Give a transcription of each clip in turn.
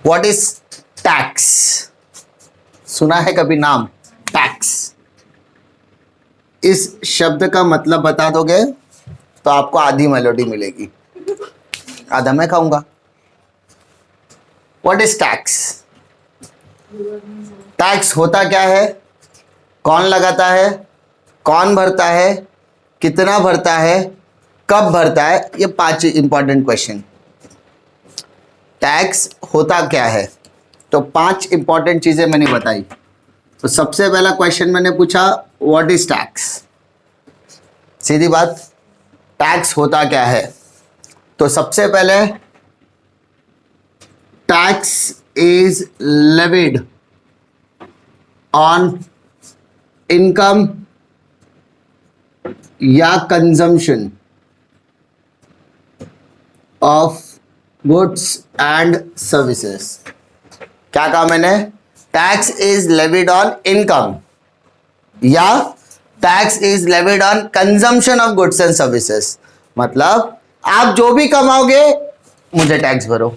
What is tax? सुना है कभी नाम टैक्स? इस शब्द का मतलब बता दोगे तो आपको आधी मेलोडी मिलेगी, आधा मैं खाऊंगा। What is tax? टैक्स होता क्या है, कौन लगाता है, कौन भरता है, कितना भरता है, कब भरता है, ये 5 इंपॉर्टेंट क्वेश्चन। टैक्स होता क्या है, तो 5 इंपॉर्टेंट चीजें मैंने बताई। तो सबसे पहला क्वेश्चन मैंने पूछा व्हाट इज टैक्स। सीधी बात, टैक्स होता क्या है? तो सबसे पहले tax is levied on income या consumption of goods and services. क्या कहा मैंने? Tax is levied on income या tax is levied on consumption of goods and services. मतलब आप जो भी कमाओगे मुझे टैक्स भरो,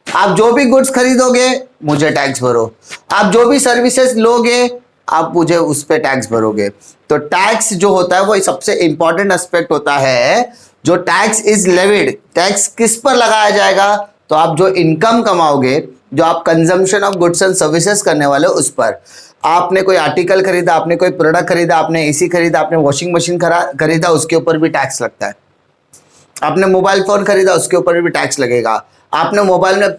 आप जो भी गुड्स खरीदोगे मुझे टैक्स भरो, आप जो भी सर्विसेज लोगे आप मुझे उस पे टैक्स भरोगे। तो टैक्स जो होता है वो सबसे इंपॉर्टेंट एस्पेक्ट होता है। जो टैक्स इज लेविड, टैक्स किस पर लगाया जाएगा? तो आप जो इनकम कमाओगे, जो आप consumption of goods and services करने वाले हो उस पर। आपने कोई आर्टिकल खरीदा, आपने कोई प्रोडक्ट खरीदा, आपने एसी खरीदा, आपने वॉशिंग मशीन खरीदा, उसके ऊपर भी टैक्स लगता है। आपने मोबाइल फोन खरीदा, उसके ऊपर भी टैक्स लगेगा। आपने मोबाइल में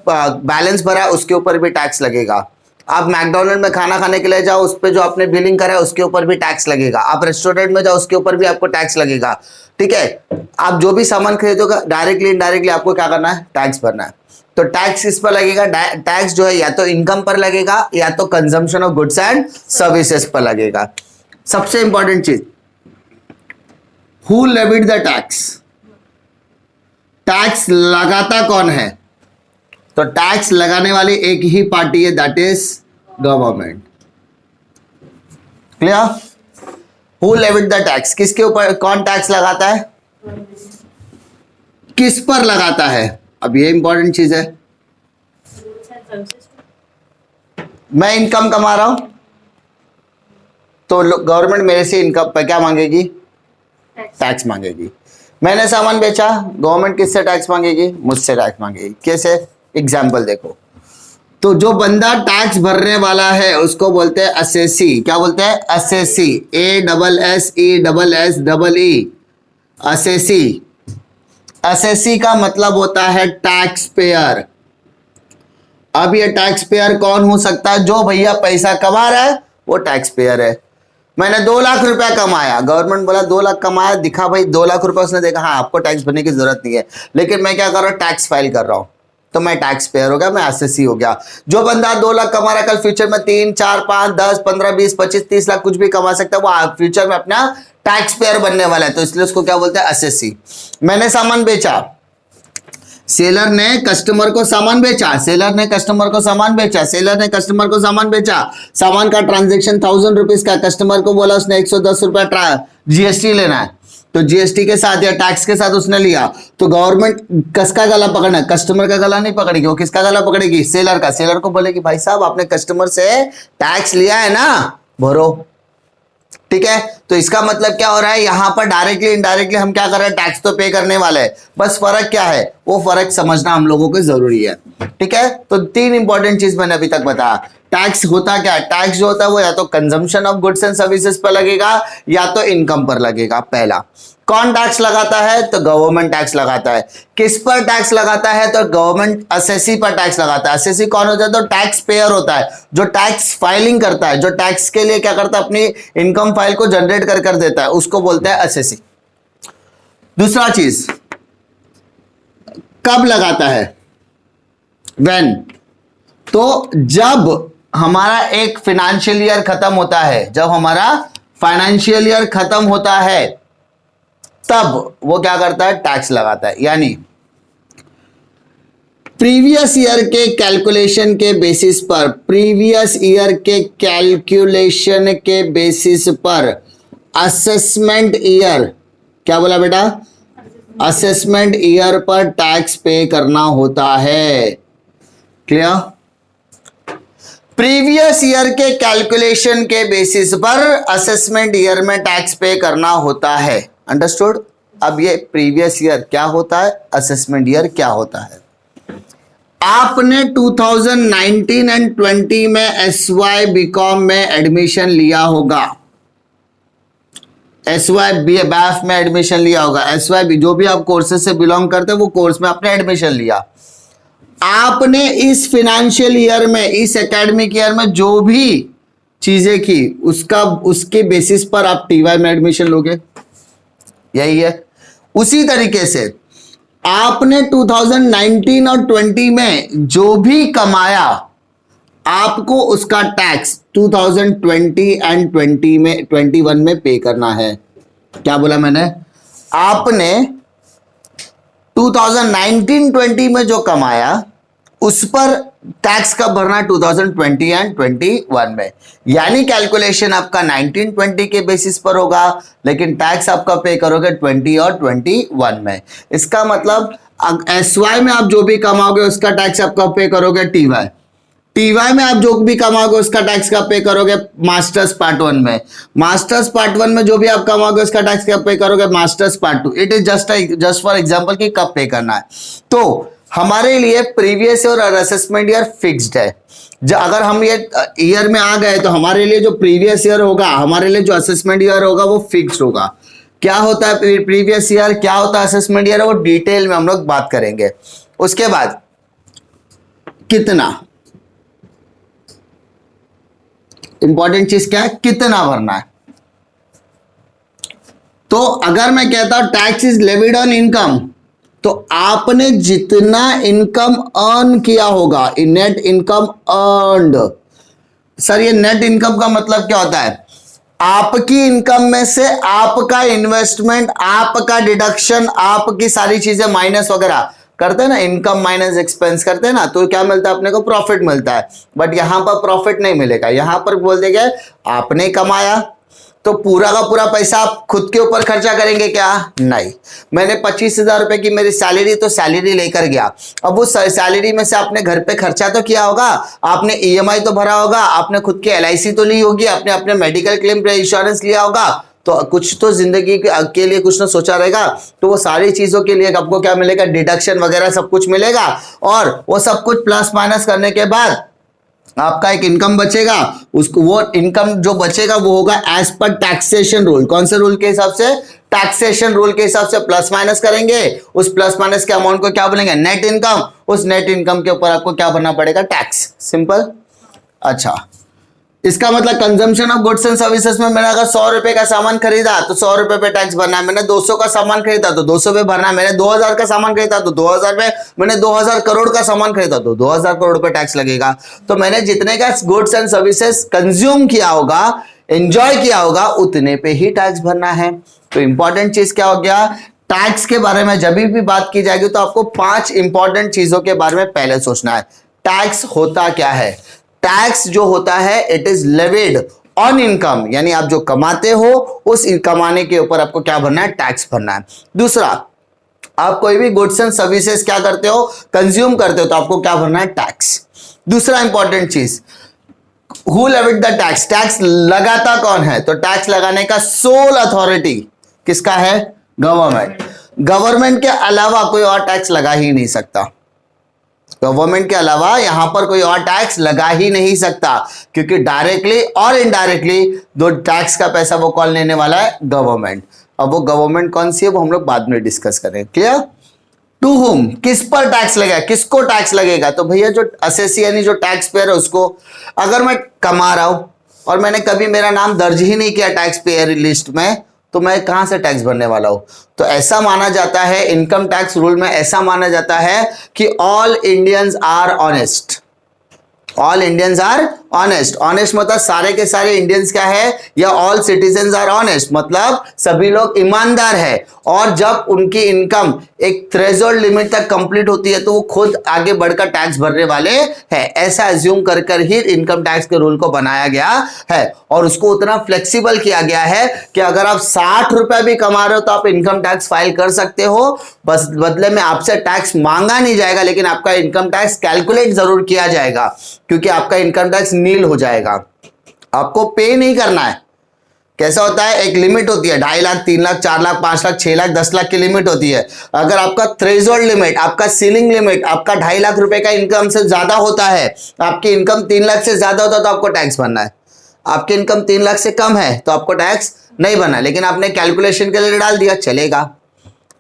बैलेंस भरा, उसके ऊपर भी टैक्स लगेगा। आप मैकडोनल्ड में खाना खाने के लिए जाओ, उस पर जो आपने बिलिंग करा है उसके ऊपर भी टैक्स लगेगा। आप रेस्टोरेंट में जाओ, उसके ऊपर भी आपको टैक्स लगेगा। ठीक है, आप जो भी सामान खरीदोगे डायरेक्टली इनडायरेक्टली आपको क्या करना है? टैक्स भरना है। तो टैक्स किस पर लगेगा? टैक्स जो है या तो इनकम पर लगेगा या तो consumption of goods and services पर लगेगा। सबसे इंपॉर्टेंट चीज, who levied the tax? Tax लगाता कौन है? तो टैक्स लगाने वाली एक ही पार्टी है, that is government. Clear? Who levied the tax? किसके ऊपर कौन टैक्स लगाता है, किस पर लगाता है? अब ये इंपॉर्टेंट चीज है। मैं इनकम कमा रहा हूं तो गवर्नमेंट मेरे से इनकम पर क्या मांगेगी? टैक्स मांगेगी। मैंने सामान बेचा, गवर्नमेंट किससे टैक्स मांगेगी? मुझसे टैक्स मांगेगी। कैसे? एग्जाम्पल देखो, तो जो बंदा टैक्स भरने वाला है उसको बोलते हैं असेसी। क्या बोलते हैं? असेसी। ASSE assessee. असेसी का मतलब होता है टैक्स पेयर। अब ये टैक्स पेयर कौन हो सकता है? जो भैया पैसा कमा रहा है वो टैक्स पेयर है। मैंने 2 लाख रुपया कमाया, गवर्नमेंट बोला 2 लाख कमाया, दिखा भाई 2 लाख रुपया, उसने देखा हाँ आपको टैक्स भरने की जरूरत नहीं है, लेकिन मैं क्या कर रहा हूं? टैक्स फाइल कर रहा हूं, तो मैं टैक्स पेयर हो गया, मैं एसएससी हो गया। जो बंदा 2 लाख कमा रहा है, कल फ्यूचर में 3, 4, 5, 10, 15, 20, 25, 30 लाख कुछ भी कमा सकता है, वो फ्यूचर में अपना टैक्स पेयर बनने वाला है, तो इसलिए उसको क्या बोलते हैं? एसएससी। मैंने सामान बेचा, सेलर ने कस्टमर को सामान बेचा, सेलर ने कस्टमर को सामान बेचा, सेलर ने कस्टमर को सामान बेचा, सामान का ट्रांजेक्शन 1000 रुपीज का, कस्टमर को बोला उसने 110 रुपया जीएसटी लेना है, तो जीएसटी के साथ या टैक्स के साथ उसने लिया, तो गवर्नमेंट किसका गला पकड़ना है? कस्टमर का गला नहीं पकड़ेगी, वो किसका गला पकड़ेगी? सेलर का। सेलर को बोलेगी भाई साहब आपने कस्टमर से टैक्स लिया है ना, भरो। ठीक है, तो इसका मतलब क्या हो रहा है? यहां पर डायरेक्टली इनडायरेक्टली हम क्या कर रहे हैं? टैक्स तो पे करने वाले हैं, बस फर्क क्या है वो फर्क समझना हम लोगों को जरूरी है। ठीक है, तो 3 इंपॉर्टेंट चीज मैंने अभी तक बताया। टैक्स होता क्या है? टैक्स जो होता है वो या तो consumption of goods and services पर लगेगा या तो इनकम पर लगेगा। पहला, कौन टैक्स लगाता है? तो गवर्नमेंट टैक्स लगाता है। किस पर टैक्स लगाता है? तो गवर्नमेंट असेसी पर टैक्स लगाता है। असेसी कौन होता है? तो टैक्स पेयर होता है, जो टैक्स फाइलिंग करता है, जो टैक्स के लिए क्या करता है? अपनी इनकम फाइल को जनरेट कर देता है, उसको बोलते हैं असेसी। दूसरा चीज, कब लगाता है? व्हेन, तो जब हमारा एक फाइनेंशियल ईयर खत्म होता है, जब हमारा फाइनेंशियल ईयर खत्म होता है तब वो क्या करता है? टैक्स लगाता है। यानी प्रीवियस ईयर के कैलकुलेशन के बेसिस पर, प्रीवियस ईयर के कैलकुलेशन के बेसिस पर असेसमेंट ईयर, क्या बोला बेटा? असेसमेंट ईयर पर टैक्स पे करना होता है। क्लियर? प्रीवियस ईयर के कैलकुलेशन के बेसिस पर असेसमेंट ईयर में टैक्स पे करना होता है। अंडरस्टूड? अब ये प्रीवियस ईयर क्या होता है, असेसमेंट ईयर क्या होता है। आपने 2019 एंड 20 में एसवाई बीकॉम में एडमिशन लिया होगा, एसवाई BF में एडमिशन लिया होगा, एसवाई जो भी आप कोर्सेज से बिलोंग करते हैं वो कोर्स में आपने एडमिशन लिया। आपने इस फाइनेंशियल ईयर में, इस एकेडमिक ईयर में जो भी चीजें की उसके बेसिस पर आप टीवाई में एडमिशन लोगे, यही है। उसी तरीके से आपने 2019 और 20 में जो भी कमाया आपको उसका टैक्स 2020 एंड 21 में पे करना है। क्या बोला मैंने? आपने 2019-20 में जो कमाया उस पर टैक्स कब भरना है? 2020 एंड 21 में। यानी कैलकुलेशन आपका 19-20 के बेसिस पर होगा, लेकिन टैक्स आपका पे करोगे 20 और 21 में। इसका मतलब एसवाई में आप जो भी कमाओगे उसका टैक्स आपका पे करोगे टीवाई में आप जो भी कमाओगे उसका टैक्स का पे करोगे मास्टर्स पार्ट 1 में, मास्टर्स पार्ट 1 में जो भी आप कमाओगे उसका टैक्स का पे करोगे masters part 2। It is just for example कि कब पे करना है। तो हमारे लिए प्रीवियस ईयर और असेसमेंट ईयर फिक्स्ड है। अगर हम ये ईयर में आ गए तो हमारे लिए जो प्रीवियस ईयर होगा, हमारे लिए जो असेसमेंट ईयर होगा वो फिक्स्ड होगा। क्या होता है प्रीवियस ईयर, क्या होता है असेसमेंट ईयर, वो डिटेल में हम लोग बात करेंगे। उसके बाद कितना, इंपॉर्टेंट चीज क्या है, कितना भरना है। तो अगर मैं कहता हूं tax is levied on income, तो आपने जितना इनकम अर्न किया होगा, नेट इनकम अर्नड। सर ये नेट इनकम का मतलब क्या होता है? आपकी इनकम में से आपका इन्वेस्टमेंट, आपका डिडक्शन, आपकी सारी चीजें माइनस वगैरह करते हैं ना, इनकम माइनस एक्सपेंस करते हैं ना, तो क्या मिलता है अपने को? प्रॉफिट मिलता है। बट यहां पर प्रॉफिट नहीं मिलेगा, यहां पर बोल देंगे आपने कमाया तो पूरा का पूरा पैसा आप खुद के ऊपर खर्चा करेंगे क्या? नहीं। मैंने 25,000 रुपए की मेरी सैलरी, तो सैलरी लेकर गया, अब वो सैलरी में से आपने घर पे खर्चा तो किया होगा, आपने EMI तो भरा होगा, आपने खुद की LIC तो ली होगी, आपने अपने मेडिकल क्लेम इंश्योरेंस लिया होगा, तो कुछ तो जिंदगी के लिए कुछ ना सोचा रहेगा। तो वो सारी चीजों के लिए आपको क्या मिलेगा? डिडक्शन वगैरह सब कुछ मिलेगा। और वो सब कुछ प्लस माइनस करने के बाद आपका एक इनकम बचेगा, उसको वो इनकम जो बचेगा वो होगा एज पर टैक्सेशन रूल। कौन से रूल के हिसाब से? टैक्सेशन रूल के हिसाब से प्लस माइनस करेंगे, उस प्लस माइनस के अमाउंट को क्या बोलेंगे? Net income. उस नेट इनकम के ऊपर आपको क्या भरना पड़ेगा? टैक्स। सिंपल। अच्छा, इसका मतलब consumption of goods and services में मैंने अगर 100 रुपए का सामान खरीदा तो 100 रुपए पे टैक्स भरना है, मैंने 200 का सामान खरीदा तो 200 पे भरना है, मैंने 2000 का सामान खरीदा तो 2000 पे, मैंने 2000 करोड़ का सामान खरीदा तो 2000 करोड़ पे टैक्स लगेगा। तो मैंने जितने का गुड्स एंड सर्विसेज कंज्यूम किया होगा, एंजॉय किया होगा, उतने पे ही टैक्स भरना है। तो इंपॉर्टेंट चीज क्या हो गया? टैक्स के बारे में जब भी बात की जाएगी तो आपको 5 इंपॉर्टेंट चीजों के बारे में पहले सोचना है। टैक्स होता क्या है? टैक्स जो होता है it is levied on income, यानी आप जो कमाते हो उस कमाने के ऊपर आपको क्या भरना है? टैक्स भरना है। दूसरा, आप कोई भी गुड्स एंड सर्विसेज क्या करते हो? कंज्यूम करते हो, तो आपको क्या भरना है? टैक्स। दूसरा इंपॉर्टेंट चीज, who levied the tax? Tax लगाता कौन है? तो टैक्स लगाने का सोल अथॉरिटी किसका है? गवर्नमेंट। गवर्नमेंट के अलावा कोई और टैक्स लगा ही नहीं सकता। गवर्नमेंट के अलावा यहां पर कोई और टैक्स लगा ही नहीं सकता, क्योंकि डायरेक्टली और इनडायरेक्टली दो टैक्स का पैसा वो कौन लेने वाला है? गवर्नमेंट। अब वो गवर्नमेंट कौन सी है वो हम लोग बाद में डिस्कस करें। क्लियर? टू हुम, किस पर टैक्स लगेगा? किसको टैक्स लगेगा? तो भैया जो असेसी यानी जो टैक्स पेयर है उसको। अगर मैं कमा रहा हूं और मैंने कभी मेरा नाम दर्ज ही नहीं किया टैक्स पेयर लिस्ट में, तो मैं कहां से टैक्स भरने वाला हूं? तो ऐसा माना जाता है, इनकम टैक्स रूल में ऐसा माना जाता है कि all Indians are honest. All Indians are honest. Honest मतलब सारे के सारे इंडियंस क्या है, या ऑल सिटीजन्स आर ऑनेस्ट, मतलब सभी लोग ईमानदार है। और जब उनकी इनकम एक थ्रेशोल्ड लिमिट तक कंप्लीट होती है तो वो खुद आगे बढ़कर टैक्स भरने वाले हैं, ऐसा एज्यूम कर कर ही इनकम टैक्स के रूल को बनाया गया है। और उसको उतना फ्लेक्सिबल किया गया है कि अगर आप 60 रुपए भी कमा रहे हो तो आप इनकम टैक्स फाइल कर सकते हो, बस बदले में आपसे टैक्स मांगा नहीं जाएगा, लेकिन आपका इनकम टैक्स कैलकुलेट जरूर किया जाएगा, क्योंकि आपका इनकम टैक्स नील हो जाएगा, आपको पे नहीं करना है। कैसा होता है, एक लिमिट होती है, 2.5 लाख, 3 लाख, 4 लाख, 5 लाख, 6 लाख, 10 लाख की लिमिट होती है। अगर आपका थ्रेशोल्ड लिमिट, आपका सीलिंग लिमिट आपका 2.5 लाख रुपए का इनकम से ज्यादा होता है, आपकी इनकम 3 लाख से ज्यादा होता है तो आपको टैक्स भरना है। आपकी इनकम 3 लाख से कम है तो आपको टैक्स नहीं भरना, लेकिन आपने कैलकुलेशन के लिए डाल दिया, चलेगा।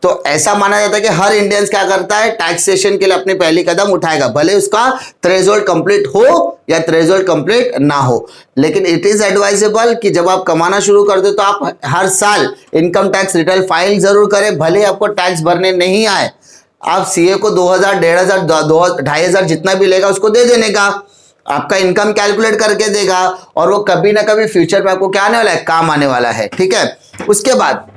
तो ऐसा माना जाता है कि हर इंडियंस क्या करता है, टैक्सेशन के लिए अपनी पहली कदम उठाएगा, भले उसका थ्रेशोल्ड कंप्लीट हो या थ्रेशोल्ड कंप्लीट ना हो। लेकिन इट इज एडवाइजेबल कि जब आप कमाना शुरू कर दो तो आप हर साल इनकम टैक्स रिटर्न फाइल जरूर करें, भले आपको टैक्स भरने नहीं आए। आप सीए को 2000, 1500, 2500 जितना भी लेगा उसको दे देने का, आपका इनकम कैलकुलेट करके देगा, और वो कभी ना कभी फ्यूचर में आपको क्या आने वाला है, काम आने वाला है। ठीक है, उसके बाद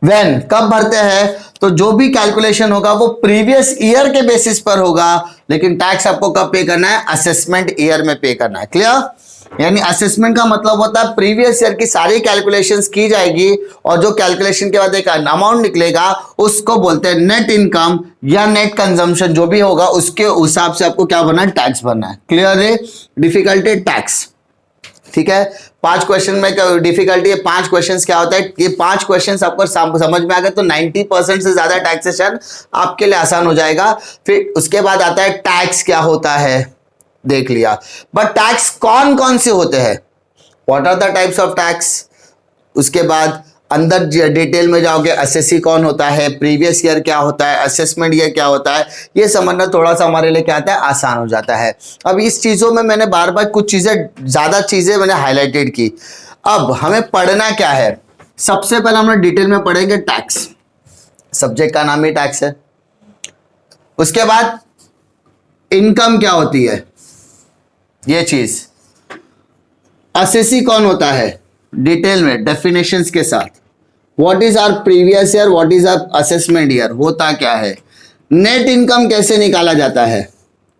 व्हेन, कब भरते हैं, तो जो भी कैलकुलेशन होगा वो प्रीवियस ईयर के बेसिस पर होगा, लेकिन टैक्स आपको कब पे करना है, असेसमेंट ईयर में पे करना है। क्लियर? यानी असेसमेंट का मतलब होता है प्रीवियस ईयर की सारी कैलकुलेशंस की जाएगी और जो कैलकुलेशन के बाद एक अमाउंट निकलेगा उसको बोलते हैं नेट इनकम या नेट कंजम्पशन, जो भी होगा उसके हिसाब से आपको क्या भरना है, टैक्स भरना है। क्लियर है? Difficulty tax. ठीक है, 5 क्वेश्चन में डिफिकल्टी है, 5 क्वेश्चंस क्या होता है, ये 5 क्वेश्चंस आपको समझ में आ गए तो 90% से ज्यादा टैक्सेशन आपके लिए आसान हो जाएगा। फिर उसके बाद आता है टैक्स क्या होता है, देख लिया, बट टैक्स कौन कौन से होते हैं, what are the types of tax. उसके बाद अंदर डिटेल में जाओगे, एसएससी कौन होता है, प्रीवियस ईयर क्या होता है, असेसमेंट ईयर क्या होता है, ये समझना थोड़ा सा हमारे लिए क्या आता है, आसान हो जाता है। अब इस चीजों में मैंने बार बार कुछ चीजें, ज्यादा चीजें मैंने हाईलाइटेड की। अब हमें पढ़ना क्या है, सबसे पहले हम लोग डिटेल में पढ़ेंगे टैक्स, सब्जेक्ट का नाम ही टैक्स है। उसके बाद इनकम क्या होती है, ये चीज, एसएससी कौन होता है, डिटेल में डेफिनेशंस के साथ, what is our previous year, what is our assessment year, होता क्या है, नेट इनकम कैसे निकाला जाता है।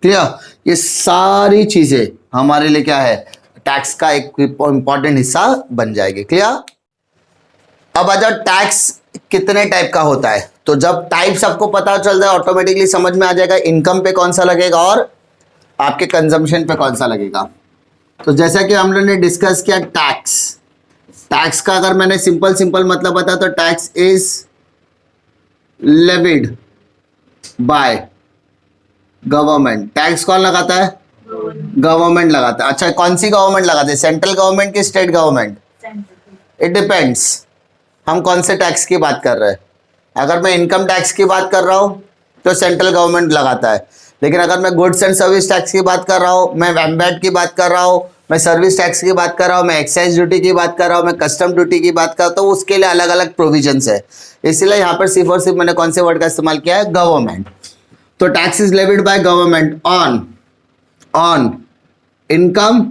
क्लियर? ये सारी चीजें हमारे लिए क्या है, टैक्स का एक इंपॉर्टेंट हिस्सा बन जाएगी। क्लियर? अब आ जाओ, टैक्स कितने टाइप का होता है, तो जब टाइप्स आपको पता चल जाए ऑटोमेटिकली समझ में आ जाएगा इनकम पे कौन सा लगेगा और आपके कंजम्पशन पे कौन सा लगेगा। तो जैसा कि हम लोगों ने डिस्कस किया टैक्स, टैक्स का अगर मैंने सिंपल मतलब बता तो tax is levied by government. Tax कौन लगाता है, गवर्नमेंट लगाता है। अच्छा, कौन सी गवर्नमेंट लगाती है, सेंट्रल गवर्नमेंट की स्टेट गवर्नमेंट, इट डिपेंड्स हम कौन से टैक्स की बात कर रहे हैं। अगर मैं इनकम टैक्स की बात कर रहा हूं तो सेंट्रल गवर्नमेंट लगाता है, लेकिन अगर मैं गुड्स एंड सर्विस टैक्स की बात कर रहा हूं, मैं वैम्बैट की बात कर रहा हूं, मैं सर्विस टैक्स की बात कर रहा हूं, मैं एक्साइज ड्यूटी की बात कर रहा हूं, मैं कस्टम ड्यूटी की बात करता हूं, उसके लिए अलग अलग प्रोविजंस है। इसलिए यहां पर सिर्फ और सिर्फ मैंने कौन से वर्ड का इस्तेमाल किया है, गवर्नमेंट। तो tax is levied by government on income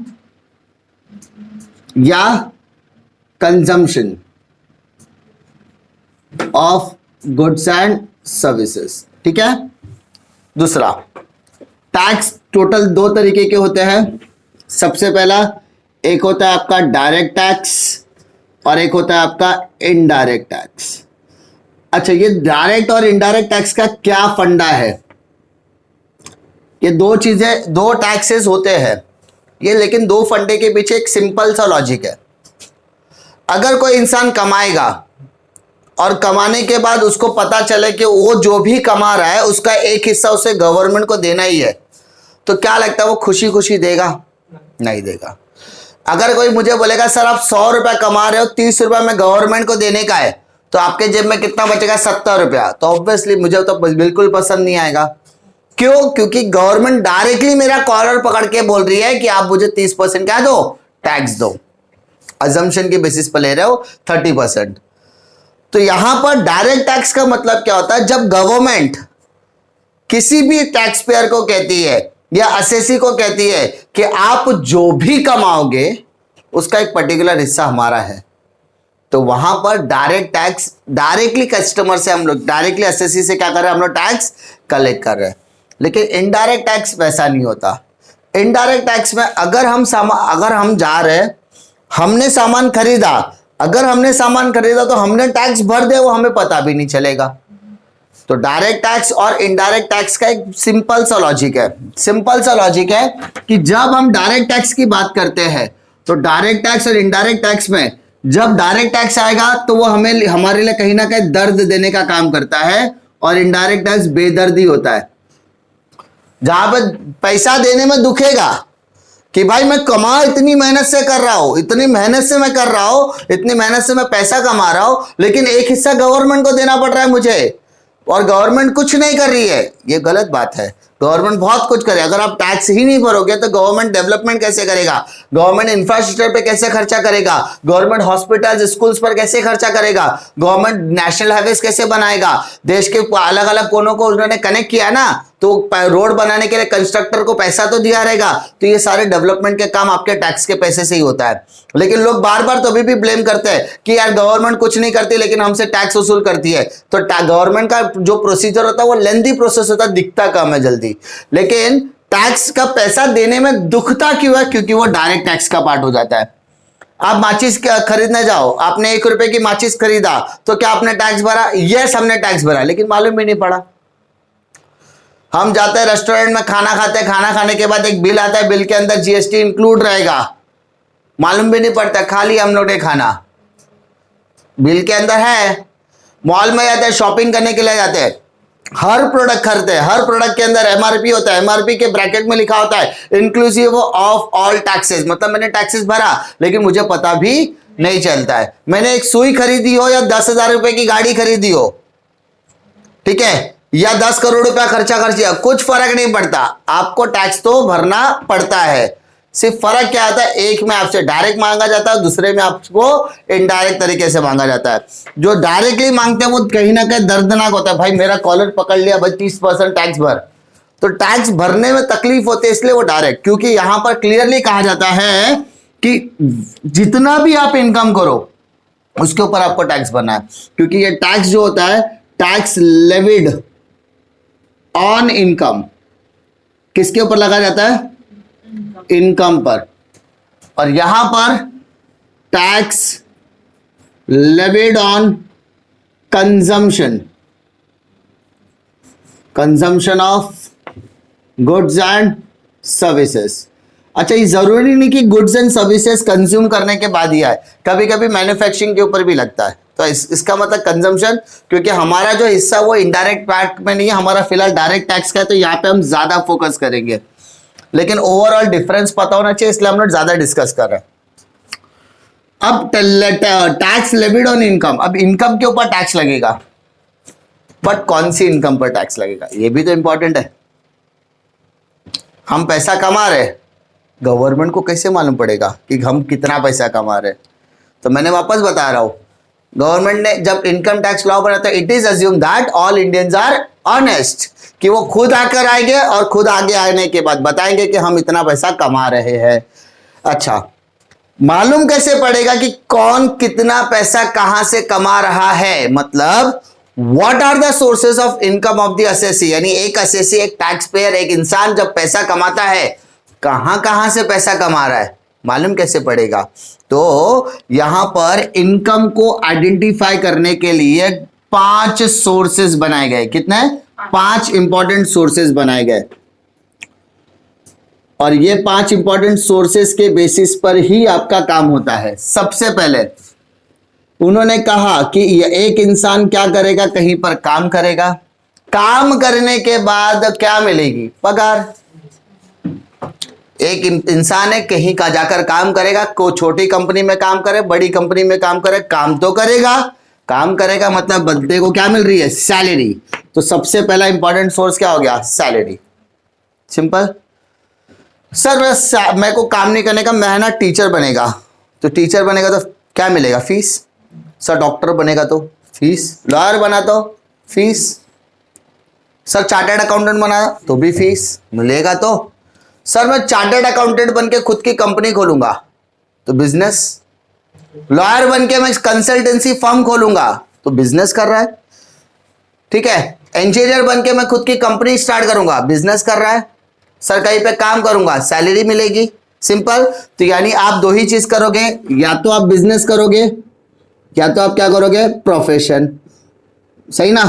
या consumption of goods and services. ठीक है। दूसरा, टैक्स टोटल 2 तरीके के होते हैं। सबसे पहला एक होता है आपका डायरेक्ट टैक्स और एक होता है आपका इनडायरेक्ट टैक्स। अच्छा, ये डायरेक्ट और इनडायरेक्ट टैक्स का क्या फंडा है, ये 2 चीजें, 2 टैक्सेस होते हैं ये, लेकिन 2 फंडे के पीछे एक सिंपल सा लॉजिक है। अगर कोई इंसान कमाएगा और कमाने के बाद उसको पता चले कि वो जो भी कमा रहा है उसका एक हिस्सा उसे गवर्नमेंट को देना ही है, तो क्या लगता है वो खुशी खुशी देगा? नहीं देगा। अगर कोई मुझे बोलेगा सर आप 100 रुपया कमा रहे हो, 30 रुपया में गवर्नमेंट को देने का है, तो आपके जेब में कितना बचेगा? 70 रुपया। तो ऑब्वियसली मुझे तो बिल्कुल पसंद नहीं आएगा। क्यों? क्योंकि गवर्नमेंट डायरेक्टली मेरा कॉलर पकड़ के बोल रही है कि आप मुझे 30% क्या दो, टैक्स दो। अजम्पशन के बेसिस पर ले रहे हो 30%। तो यहां पर डायरेक्ट टैक्स का मतलब क्या होता है, जब गवर्नमेंट किसी भी टैक्स पेयर को कहती है या एसएससी को कहती है कि आप जो भी कमाओगे उसका एक पर्टिकुलर हिस्सा हमारा है। तो वहां पर डायरेक्ट टैक्स, डायरेक्टली कस्टमर से हम लोग, डायरेक्टली एसएससी से क्या कर रहे हैं, हम लोग टैक्स कलेक्ट कर रहे हैं। लेकिन इनडायरेक्ट टैक्स वैसा नहीं होता। इनडायरेक्ट टैक्स में अगर हम जा रहे हैं, हमने सामान खरीदा, अगर हमने सामान खरीदा तो हमने टैक्स भर दे, वो हमें पता भी नहीं चलेगा। तो डायरेक्ट टैक्स और इनडायरेक्ट टैक्स का एक सिंपल सा लॉजिक है कि जब हम डायरेक्ट टैक्स की बात करते हैं तो डायरेक्ट टैक्स और इनडायरेक्ट टैक्स में जब डायरेक्ट टैक्स आएगा तो वो हमारे लिए कहीं ना कहीं दर्द देने का काम करता है, और इनडायरेक्ट टैक्स बेदर्दी होता है। जहां पर पैसा देने में दुखेगा कि भाई मैं कमा इतनी मेहनत से कर रहा हूं, इतनी मेहनत से मैं कर रहा हूं, इतनी मेहनत से मैं पैसा कमा रहा हूं, लेकिन एक हिस्सा गवर्नमेंट को देना पड़ रहा है मुझे, और गवर्नमेंट कुछ नहीं कर रही है। ये गलत बात है। गवर्नमेंट बहुत कुछ करे। अगर आप टैक्स ही नहीं भरोगे तो गवर्नमेंट डेवलपमेंट कैसे करेगा, गवर्नमेंट इंफ्रास्ट्रक्चर पे कैसे खर्चा करेगा, गवर्नमेंट हॉस्पिटल्स स्कूल्स पर कैसे खर्चा करेगा, गवर्नमेंट नेशनल हाईवेज कैसे बनाएगा, देश के अलग अलग कोनों को उन्होंने कनेक्ट किया ना, तो रोड बनाने के लिए कंस्ट्रक्टर को पैसा तो दिया रहेगा। तो ये सारे डेवलपमेंट के काम आपके टैक्स के पैसे से ही होता है। लेकिन लोग बार बार तो अभी भी ब्लेम करते हैं कि यार गवर्नमेंट कुछ नहीं करती लेकिन हमसे टैक्स वसूल करती है। तो गवर्नमेंट का जो प्रोसीजर होता है वो लेंथी प्रोसेस होता है, दिखता कम है जल्दी, लेकिन टैक्स का पैसा देने में दुखता क्यों है, क्योंकि वो डायरेक्ट टैक्स का पार्ट हो जाता है। आप माचिस खरीदने जाओ, आपने 1 रुपए की माचिस खरीदा तो क्या आपने टैक्स भरा? यस, हमने टैक्स भरा, लेकिन मालूम भी नहीं पड़ा। हम जाते हैं रेस्टोरेंट में खाना खाते हैं, खाना खाने के बाद एक बिल आता है, बिल के अंदर जीएसटी इंक्लूड रहेगा, मालूम भी नहीं पड़ता, खाली हम लोग ने खाना बिल के अंदर है। मॉल में जाते हैं, शॉपिंग करने के लिए जाते हैं, हर प्रोडक्ट खरीदते हैं, हर प्रोडक्ट के अंदर एमआरपी होता है, एमआरपी के ब्रैकेट में लिखा होता है इंक्लूसिव ऑफ ऑल टैक्सेस, मतलब मैंने टैक्सेस भरा लेकिन मुझे पता भी नहीं चलता है। मैंने एक सुई खरीदी हो या 10,000 रुपए की गाड़ी खरीदी हो, ठीक है, या 10 करोड़ रुपया खर्चा कर दिया, कुछ फर्क नहीं पड़ता, आपको टैक्स तो भरना पड़ता है। सिर्फ फर्क क्या आता है, एक में आपसे डायरेक्ट मांगा जाता है, दूसरे में आपको इनडायरेक्ट तरीके से मांगा जाता है। जो डायरेक्टली मांगते हैं वो कहीं ना कहीं दर्दनाक होता है। भाई मेरा कॉलर पकड़ लिया, भाई 30% टैक्स भर, तो टैक्स भरने में तकलीफ होती है, इसलिए वो डायरेक्ट। क्योंकि यहां पर क्लियरली कहा जाता है कि जितना भी आप इनकम करो उसके ऊपर आपको टैक्स भरना है, क्योंकि ये टैक्स जो होता है, टैक्स लेविड ऑन इनकम, किसके ऊपर लगा जाता है? इनकम पर। और यहां पर tax levied on consumption of goods and services. अच्छा, ये जरूरी नहीं कि गुड्स एंड सर्विसेज कंज्यूम करने के बाद ही आए, कभी कभी मैन्युफैक्चरिंग के ऊपर भी लगता है। तो इसका मतलब कंजम्पशन, क्योंकि हमारा जो हिस्सा वो इनडायरेक्ट पार्ट में नहीं है, हमारा फिलहाल डायरेक्ट टैक्स का है, तो यहाँ पे हम ज्यादा फोकस करेंगे, लेकिन ओवरऑल डिफरेंस पता होना चाहिए, इसलिए हम लोग ज्यादा डिस्कस कर रहे हैं। अब टैक्स लेविड ऑन इनकम, अब इनकम के ऊपर टैक्स लगेगा, बट कौन सी इनकम पर टैक्स लगेगा ये भी तो इंपॉर्टेंट है। हम पैसा कमा रहे, गवर्नमेंट को कैसे मालूम पड़ेगा कि हम कितना पैसा कमा रहे? तो मैंने वापस बता रहा हूं, गवर्नमेंट ने जब इनकम टैक्स लॉ बनाया था, it is assume that all Indians are honest, कि वो खुद आकर आएंगे और खुद आगे आने के बाद बताएंगे कि हम इतना पैसा कमा रहे हैं। अच्छा, मालूम कैसे पड़ेगा कि कौन कितना पैसा कहां से कमा रहा है? मतलब what are the sources of income of the assessee, यानी एक असेसी, एक टैक्स पेयर, एक इंसान जब पैसा कमाता है, कहां कहां से पैसा कमा रहा है, मालूम कैसे पड़ेगा? तो यहां पर इनकम को आइडेंटिफाई करने के लिए 5 सोर्सेज बनाए गए। कितने? 5 इंपॉर्टेंट सोर्सेज बनाए गए, और ये 5 इंपॉर्टेंट सोर्सेज के बेसिस पर ही आपका काम होता है। सबसे पहले उन्होंने कहा कि एक इंसान क्या करेगा, कहीं पर काम करेगा, काम करने के बाद क्या मिलेगी? पगार। एक इंसान है, कहीं का जाकर काम करेगा, को छोटी कंपनी में काम करे, बड़ी कंपनी में काम करे, काम तो करेगा, काम करेगा मतलब बंदे को क्या मिल रही है? सैलरी। तो सबसे पहला इंपॉर्टेंट सोर्स क्या हो गया? सैलरी। सिंपल। सर मैं को काम नहीं करने का, मैं ना टीचर बनेगा, तो टीचर बनेगा तो क्या मिलेगा? फीस। सर डॉक्टर बनेगा तो फीस, लॉयर बना तो फीस, सर चार्टर्ड अकाउंटेंट बना तो भी फीस मिलेगा। तो सर मैं चार्टर्ड अकाउंटेंट बन के खुद की कंपनी खोलूंगा तो बिजनेस, लॉयर बन के मैं कंसल्टेंसी फर्म खोलूंगा तो बिजनेस कर रहा है, ठीक है। इंजीनियर बन के मैं खुद की कंपनी स्टार्ट करूंगा, बिजनेस कर रहा है। सर कहीं पे काम करूंगा, सैलरी मिलेगी, सिंपल। तो यानी आप दो ही चीज करोगे, या तो आप बिजनेस करोगे या तो आप क्या करोगे, प्रोफेशन, सही ना।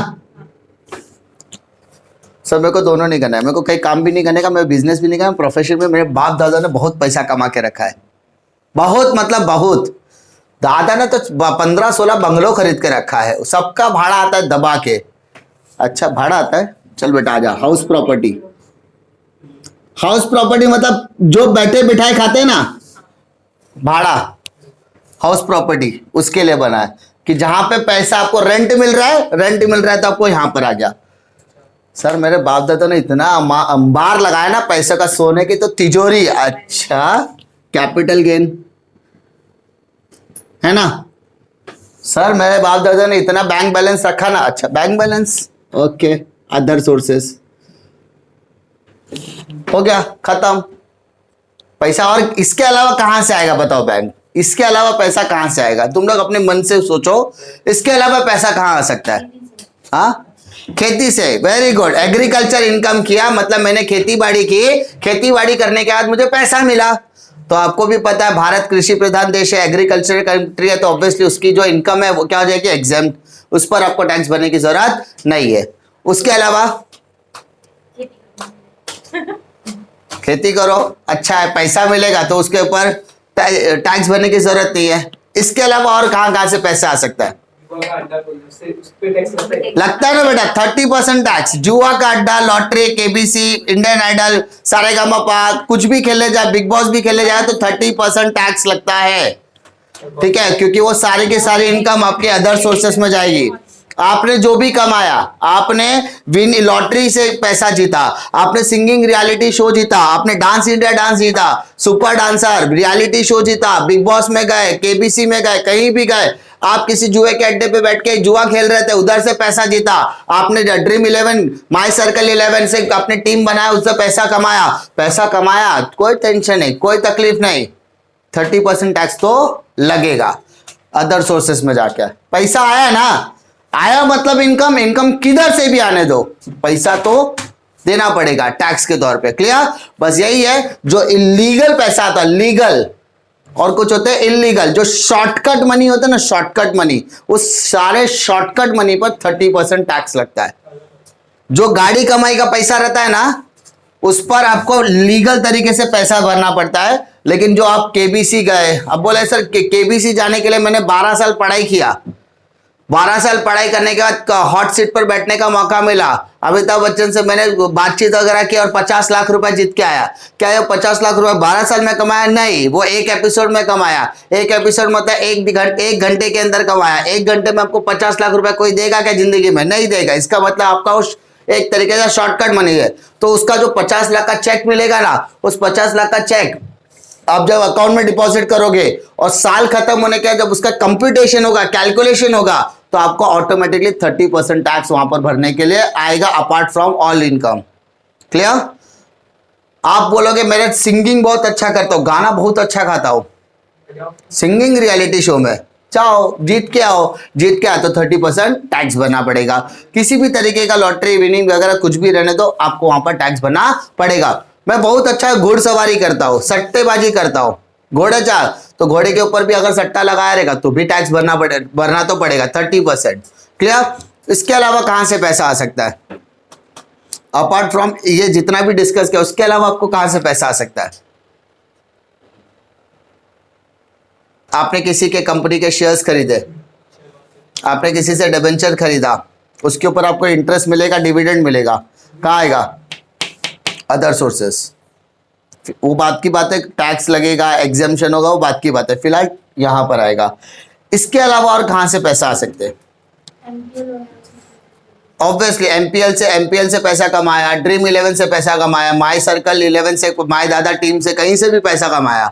सर मेरे को दोनों नहीं करना है, मेरे को कहीं काम भी नहीं करने का, मैं बिजनेस भी नहीं करना, प्रोफेशन में मेरे बाप दादा ने बहुत पैसा कमा के रखा है, बहुत मतलब बहुत। दादा ने तो 15-16 बंगलो खरीद के रखा है, सबका भाड़ा आता है दबा के। अच्छा भाड़ा आता है, चल बेटा आजा। हाउस प्रॉपर्टी, हाउस प्रॉपर्टी मतलब जो बैठे बिठाए खाते हैं ना, भाड़ा, हाउस प्रॉपर्टी उसके लिए बना है कि जहां पे पैसा आपको रेंट मिल रहा है, रेंट मिल रहा है तो आपको यहां पर आ गया। सर मेरे बाप दादा ने इतना अंबार लगाया ना पैसे का, सोने की तो तिजोरी। अच्छा कैपिटल गेन है ना। सर मेरे बाप दादा ने इतना बैंक बैलेंस रखा ना, अच्छा bank balance, okay. Other sources हो गया, खत्म पैसा। और इसके अलावा कहां से आएगा बताओ बैंक, इसके अलावा पैसा कहां से आएगा, तुम लोग अपने मन से सोचो, इसके अलावा पैसा कहां आ सकता है। हाँ खेती से, वेरी गुड। एग्रीकल्चर इनकम किया मतलब मैंने खेती बाड़ी की, खेती बाड़ी करने के बाद मुझे पैसा मिला। तो आपको भी पता है भारत कृषि प्रधान देश है, एग्रीकल्चर कंट्री है, तो ऑब्वियसली उसकी जो इनकम है वो क्या हो जाएगी, एग्जेम्प्ट, उस पर आपको टैक्स भरने की जरूरत नहीं है। उसके अलावा खेती करो, अच्छा है, पैसा मिलेगा तो उसके ऊपर टैक्स भरने की जरूरत नहीं है। इसके अलावा और कहां कहां से पैसा आ सकता है, लगता है ना बेटा 30% टैक्स। जुआ का अड्डा, lottery, KBC, Indian Idol, Sa Re Ga Ma Pa, कुछ भी खेले जाए, बिग बॉस भी खेले जाए तो 30% टैक्स लगता है, ठीक है, क्योंकि वो सारी की सारी इनकम आपके अदर सोर्सेस में जाएगी। आपने जो भी कमाया, आपने विन लॉटरी से पैसा जीता, आपने सिंगिंग रियलिटी शो जीता, आपने डांस इंडिया डांस जीता, सुपर डांसर रियलिटी शो जीता, बिग बॉस में गए, केबीसी में गए, कहीं भी गए, आप किसी जुए के अड्डे पे बैठ के जुआ खेल रहे थे, उधर से पैसा जीता, आपने ड्रीम 11, माई सर्कल 11 से अपनी टीम बनाया, उससे पैसा कमाया, पैसा कमाया, कोई टेंशन नहीं, कोई तकलीफ नहीं, 30% टैक्स तो लगेगा अदर सोर्सेस में जाके। पैसा आया ना, आया मतलब इनकम, इनकम किधर से भी आने दो, पैसा तो देना पड़ेगा टैक्स के तौर पे, क्लियर। बस यही है, जो इलीगल पैसा आता है, लीगल और कुछ होते हैं इलीगल, जो शॉर्टकट मनी होता है ना, शॉर्टकट मनी, उस सारे शॉर्टकट मनी पर 30% टैक्स लगता है। जो गाड़ी कमाई का पैसा रहता है ना, उस पर आपको लीगल तरीके से पैसा भरना पड़ता है। लेकिन जो आप केबीसी गए, अब बोले सर केबीसी जाने के लिए मैंने 12 साल पढ़ाई किया, 12 साल पढ़ाई करने के बाद हॉट सीट पर बैठने का मौका मिला, अमिताभ बच्चन से मैंने बातचीत वगैरह की और 50 लाख रुपए जीत के आया। क्या ये 50 लाख रुपए 12 साल में कमाया? नहीं, वो एक एपिसोड में कमाया। एक एपिसोड मतलब एक घंटे के अंदर कमाया। एक घंटे में आपको 50 लाख रुपए कोई देगा क्या जिंदगी में? नहीं देगा। इसका मतलब आपका उस एक तरीके का शॉर्टकट मनी है। तो उसका जो 50 लाख का चेक मिलेगा ना, उस 50 लाख का चेक आप जब अकाउंट में डिपॉजिट करोगे और साल खत्म होने के बाद जब उसका कंप्यूटेशन होगा, कैलकुलेशन होगा, तो आपको ऑटोमेटिकली 30% टैक्स वहां पर भरने के लिए आएगा, apart from all income. Clear? आप बोलोगे मेरे सिंगिंग बहुत अच्छा करता हूं, गाना बहुत अच्छा गाता हूं, सिंगिंग रियलिटी शो में जाओ, जीत के आओ, जीत के आओ तो 30% टैक्स भरना पड़ेगा। किसी भी तरीके का लॉटरी विनिंग वगैरह कुछ भी रहने दो, आपको वहां पर टैक्स भरना पड़ेगा। मैं बहुत अच्छा घुड़सवारी करता हूँ, सट्टेबाजी करता हूँ, घोड़े चाल, तो घोड़े के ऊपर भी अगर सट्टा लगाया रहेगा तो भी टैक्स भरना तो पड़ेगा 30%। क्लियर? इसके अलावा कहां से पैसा आ सकता है? अपार्ट फ्रॉम ये जितना भी डिस्कस किया, उसके अलावा आपको कहां से पैसा आ सकता है? आपने किसी के कंपनी के शेयर्स खरीदे, आपने किसी से डिबेंचर खरीदा, उसके ऊपर आपको इंटरेस्ट मिलेगा, डिविडेंड मिलेगा, कहाँ आएगा? Other sources. वो बात की बात है, टैक्स लगेगा, एग्जेम्पशन होगा, वो बात की बात है, फिलहाल यहां पर आएगा। इसके अलावा और कहां से पैसा आ सकते हैं? ऑब्वियसली एमपीएल से पैसा कमाया, ड्रीम 11 से पैसा कमाया, माई सर्कल 11 से, माई दादा टीम से, कहीं से भी पैसा कमाया,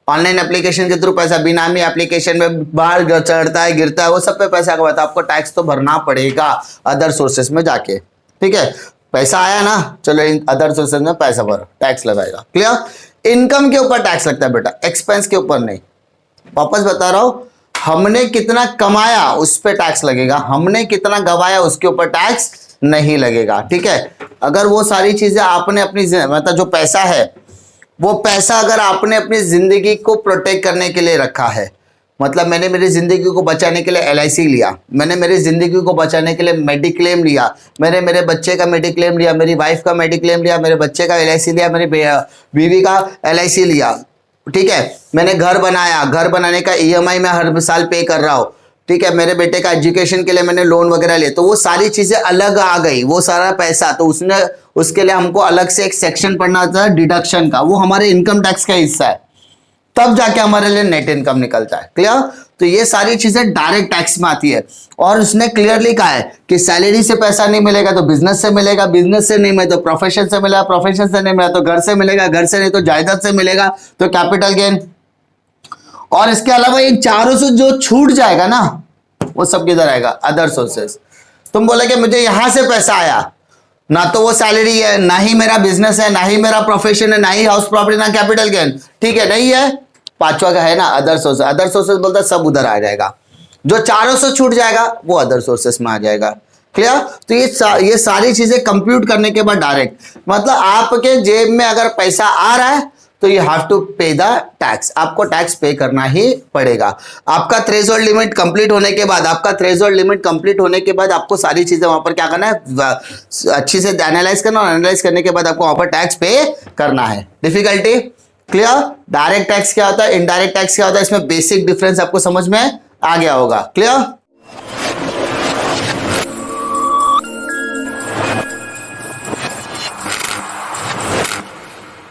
ऑनलाइन एप्लीकेशन के थ्रू पैसा, बिनामी एप्लीकेशन में बाहर चढ़ता है गिरता है, वो सब पे पैसा कमाता है, आपको टैक्स तो भरना पड़ेगा अदर सोर्सेस में जाके। ठीक है, पैसा आया ना, चलो इन अदर सोर्सेज में पैसा भरो, टैक्स लगाएगा। क्लियर? इनकम के ऊपर टैक्स लगता है बेटा, एक्सपेंस के ऊपर नहीं। वापस बता रहा हूं, हमने कितना कमाया उस पर टैक्स लगेगा, हमने कितना गवाया उसके ऊपर टैक्स नहीं लगेगा। ठीक है? अगर वो सारी चीजें आपने अपनी मतलब जो पैसा है, वो पैसा अगर आपने अपनी जिंदगी को प्रोटेक्ट करने के लिए रखा है, मतलब मैंने मेरी जिंदगी को बचाने के लिए LIC लिया, मैंने मेरी जिंदगी को बचाने के लिए मेडिक्लेम लिया, मैंने मेरे बच्चे का मेडिक्लेम लिया, मेरी वाइफ का मेडिक्लेम लिया, मेरे बच्चे का LIC लिया, मेरी बीवी का LIC लिया। ठीक है? मैंने घर बनाया, घर बनाने का EMI मैं हर साल पे कर रहा हूँ। ठीक है? मेरे बेटे का एजुकेशन के लिए मैंने लोन वगैरह लिए, तो वो सारी चीजें अलग आ गई, वो सारा पैसा, तो उसके लिए हमको अलग से एक सेक्शन पढ़ना था डिडक्शन का, वो हमारे इनकम टैक्स का हिस्सा है, तब जाके हमारे लिए नेट इनकम निकलता है। क्लियर? तो ये सारी चीजें डायरेक्ट टैक्स में आती है, और उसने क्लियरली कहा है कि सैलरी से पैसा नहीं मिलेगा तो बिजनेस से मिलेगा, बिजनेस से नहीं मिले तो प्रोफेशन से मिलेगा, प्रोफेशन से नहीं मिला तो घर से मिलेगा, घर से नहीं तो जायदाद से मिलेगा, तो कैपिटल गेन। और इसके अलावा ये चारों से जो छूट जाएगा ना, वो सब किधर आएगा? Other sources. तुम बोले कि मुझे यहां से पैसा आया, ना तो वो सैलरी है, ना ही मेरा बिजनेस है, ना ही मेरा प्रोफेशन है, ना ही हाउस प्रॉपर्टी, ना कैपिटल गेन। ठीक है? नहीं है, पांचवा का है ना अदर सोर्सेस। अदर सोर्सेस बोलता है सब उधर आ जाएगा, जो चारों से छूट जाएगा वो अदर सोर्सेस में आ जाएगा। क्लियर? तो ये सारी चीजें कंप्यूट करने के बाद डायरेक्ट, मतलब आपके जेब में अगर पैसा आ रहा है तो यू हैव टू पे द टैक्स, आपको टैक्स पे करना ही पड़ेगा। आपका थ्रेशोल्ड लिमिट कंप्लीट होने के बाद, आपको सारी चीजें वहां पर क्या करना है, अच्छी से एनालाइज करना, और एनालाइज करने के बाद आपको वहां पर टैक्स पे करना है। डिफिकल्टी? क्लियर? डायरेक्ट टैक्स क्या होता है, इनडायरेक्ट टैक्स क्या होता है, इसमें बेसिक डिफरेंस आपको समझ में आ गया होगा। क्लियर?